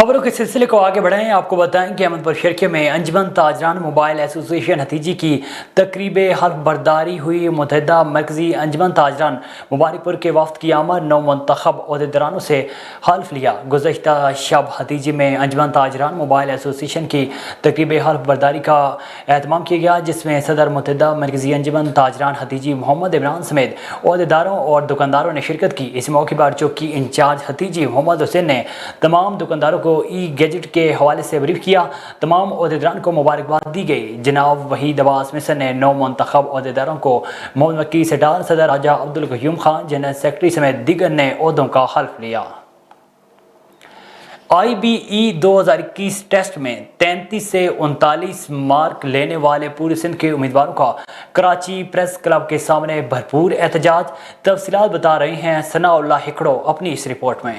خبروں کے سلسلے کو آگے بڑھائیں. آپ کو بتائیں کہ احمد پور شرکیہ میں انجمن تاجران موبائل ایسوسی ہتھیجی کی تقریب حلف برداری ہوئی. متحدہ مرکزی انجمن تاجران مبارک پور کے وفد کی آمد. 9 منتخب عہدیداروں سے حلف لیا. گزشتہ شب ہتھیجی میں انجمن تاجران موبائل ایسوسی کی تقریب حلف برداری کا اہتمام کیا گیا، جس میں صدر متحدہ مرکزی انجمن تاجران ہتھیجی محمد عمران سمیت عہدیداروں اور دکانداروں نے شرکت کی. اس موقع پر چوکی انچارج ہتھیجی محمد حسین نے تمام دکانداروں کو ای گیجٹ کے حوالے سے بریف کیا. تمام عہدیداروں کو مبارکباد دی گئی. جناب وحید عباس مصر نے 9 منتخب عہدیداروں کو محمد مکی سڈار، صدر راجہ عبدالقیوم خان، جنرل سیکرٹری سمیت دیگر نے عہدوں کا حلف لیا. آئی بی ای 2021 ٹیسٹ میں 33 سے 39 مارک لینے والے پورے سندھ کے امیدواروں کا کراچی پریس کلب کے سامنے بھرپور احتجاج. تفصیلات بتا رہے ہیں ثناء اللہ ہکڑو اپنی اس رپورٹ میں.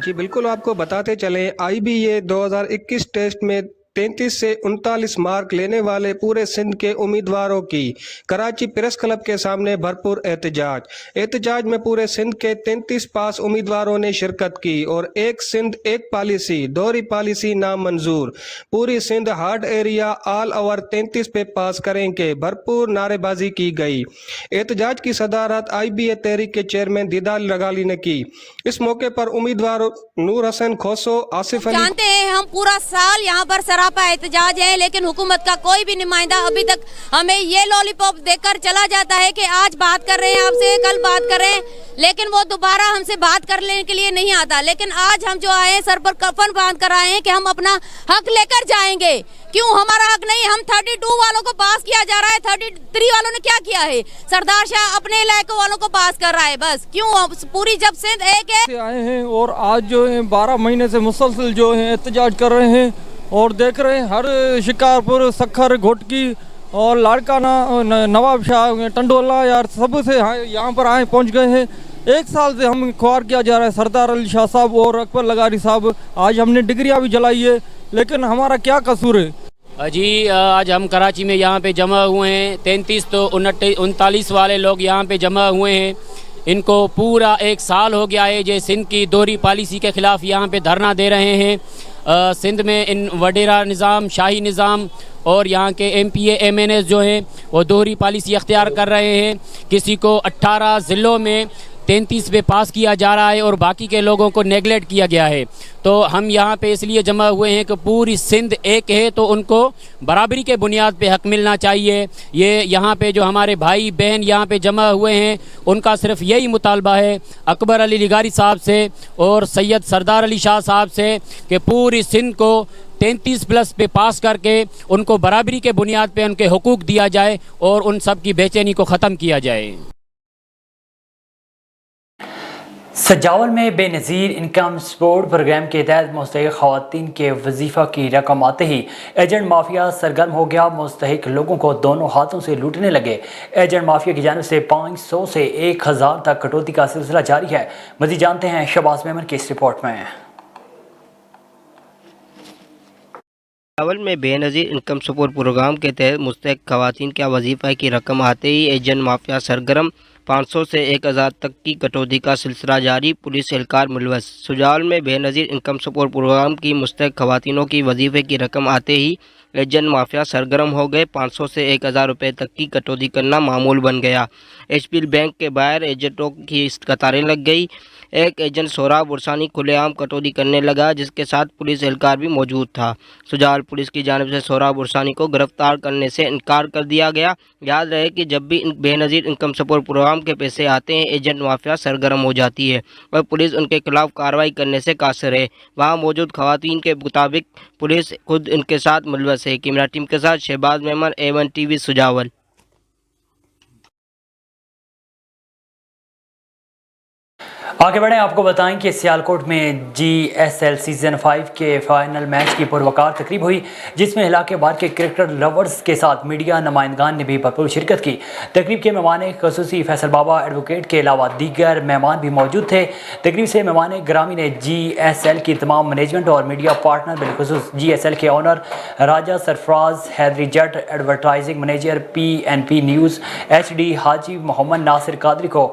جی بالکل، آپ کو بتاتے چلیں آئی بی اے 2021 ٹیسٹ میں 33 سے 39 مارک لینے والے پورے سندھ کے امیدواروں کی کراچی پریس کلب کے سامنے بھرپور احتجاج میں پورے سندھ کے 33 پاس امیدواروں نے شرکت کی اور ایک سندھ ایک پالیسی دوہری پالیسی نامنظور، پوری Sindh hard area all over 33 پہ پاس کریں کہ بھرپور نعرے بازی کی گئی. احتجاج کی صدارت آئی بی اے تحریک کے چیئرمین دیدار لگالی نے کی. اس موقع پر امیدوار نور حسن کھوسو، آصف علی جانتے ہیں ہم پورا سال یہاں پر سراپا احتجاج ہے، لیکن حکومت کا کوئی بھی نمائندہ ابھی تک ہمیں یہ لولی پاپ دے کر چلا جاتا ہے کہ آج بات کر رہے ہیں آپ سے، کل بات کر رہے ہیں، لیکن وہ دوبارہ ہم سے بات کرنے کے لیے نہیں آتا. لیکن آج ہم جو آئے ہیں سر پر کفن باندھ کر آئے ہیں کہ ہم اپنا حق لے کر جائیں گے. کیوں ہمارا حق نہیں؟ ہم 32 والوں کو پاس کیا جا رہا ہے. 33 والوں نے کیا کیا ہے؟ سردار شاہ اپنے علاقے والوں کو پاس کر رہا ہے. بس کیوں پوری جب سندھ ایک ہے آئے ہیں اور آج جو ہے 12 مہینے سے مسلسل جو ہے احتجاج کر رہے ہیں اور دیکھ رہے ہیں ہر شکارپور، سکھر، گھوٹکی اور لاڑکانہ، نواب شاہ، ٹنڈولا یار سب سے یہاں پر آئے پہنچ گئے ہیں. 1 سال سے ہم خوار کیا جا رہا ہے سردار علی شاہ صاحب اور اکبر لغاری صاحب. آج ہم نے ڈگریاں بھی جلائی ہے، لیکن ہمارا کیا قصور ہے؟ جی آج ہم کراچی میں یہاں پہ جمع ہوئے ہیں. 33 تو 39 والے لوگ یہاں پہ جمع ہوئے ہیں. ان کو پورا 1 سال ہو گیا ہے جو سندھ کی دوہری پالیسی کے خلاف یہاں پہ دھرنا دے رہے ہیں. سندھ میں ان وڈیرا نظام، شاہی نظام اور یہاں کے M P A M N S جو ہیں وہ دوہری پالیسی اختیار کر رہے ہیں. کسی کو 18 ضلعوں میں 33 پہ پاس کیا جا رہا ہے اور باقی کے لوگوں کو نیگلیکٹ کیا گیا ہے. تو ہم یہاں پہ اس لیے جمع ہوئے ہیں کہ پوری سندھ ایک ہے تو ان کو برابری کے بنیاد پہ حق ملنا چاہیے. یہ یہاں پہ جو ہمارے بھائی بہن یہاں پہ جمع ہوئے ہیں ان کا صرف یہی مطالبہ ہے اکبر علی لغاری صاحب سے اور سید سردار علی شاہ صاحب سے کہ پوری سندھ کو 33+ پہ پاس کر کے ان کو برابری کے بنیاد پہ ان کے حقوق دیا جائے اور ان سب کی بے چینی کو ختم کیا جائے. سجاول میں بے نظیر انکم سپورٹ پروگرام کے تحت مستحق خواتین کے وظیفہ کی رقم آتے ہی ایجنٹ مافیا سرگرم ہو گیا. مستحق لوگوں کو دونوں ہاتھوں سے لوٹنے لگے. ایجنٹ مافیا کی جانب سے 500 سے 1000 تک کٹوتی کا سلسلہ جاری ہے. مزید جانتے ہیں شہباز میمن کی اس رپورٹ میں. سجاول میں بے نظیر انکم سپورٹ پروگرام کے تحت مستحق خواتین کا وظیفہ کی رقم آتے ہی ایجنٹ مافیا سرگرم. 500 سے 1000 تک کی کٹوتی کا سلسلہ جاری، پولیس اہلکار ملوث. سجاول میں بے نظیر انکم سپورٹ پروگرام کی مستحق خواتینوں کی وظیفے کی رقم آتے ہی ایجنٹ مافیا سرگرم ہو گئے. 500 سے 1000 روپے تک کی کٹوتی کرنا معمول بن گیا. ایچ پی ایل بینک کے باہر ایجنٹوں کی قطاریں لگ گئی. ایک ایجنٹ سہراب ورسانی کھلے عام کٹوتی کرنے لگا، جس کے ساتھ پولیس اہلکار بھی موجود تھا. سجاول پولیس کی جانب سے سہراب ورسانی کو گرفتار کرنے سے انکار کر دیا گیا. یاد رہے کہ جب بھی بے نظیر انکم سپورٹ پروگرام کے پیسے آتے ہیں ایجنٹ مافیا سرگرم ہو جاتی ہے اور پولیس ان کے خلاف کارروائی کرنے سے قاصر ہے. وہاں موجود خواتین کے مطابق پولیس خود ان کے ساتھ ملوث ہے. کیمرہ ٹیم کے ساتھ شہباز میمن، A1 TV سجاول. آگے بڑھیں. آپ کو بتائیں کہ سیالکوٹ میں جی ایس ایل سیزن 5 کے فائنل میچ کی پروقار تقریب ہوئی، جس میں علاقے بھر کے کرکٹ لورز کے ساتھ میڈیا نمائندگان نے بھی بھرپور شرکت کی. تقریب کے مہمان خصوصی فیصل بابا ایڈوکیٹ کے علاوہ دیگر مہمان بھی موجود تھے. تقریب سے مہمان گرامی نے جی ایس ایل کی تمام مینجمنٹ اور میڈیا پارٹنر، بالخصوص جی ایس ایل کے owner Raja Sarfaraz Haidari Jatt, advertising manager PNP news HD Haji محمد ناصر قادری کو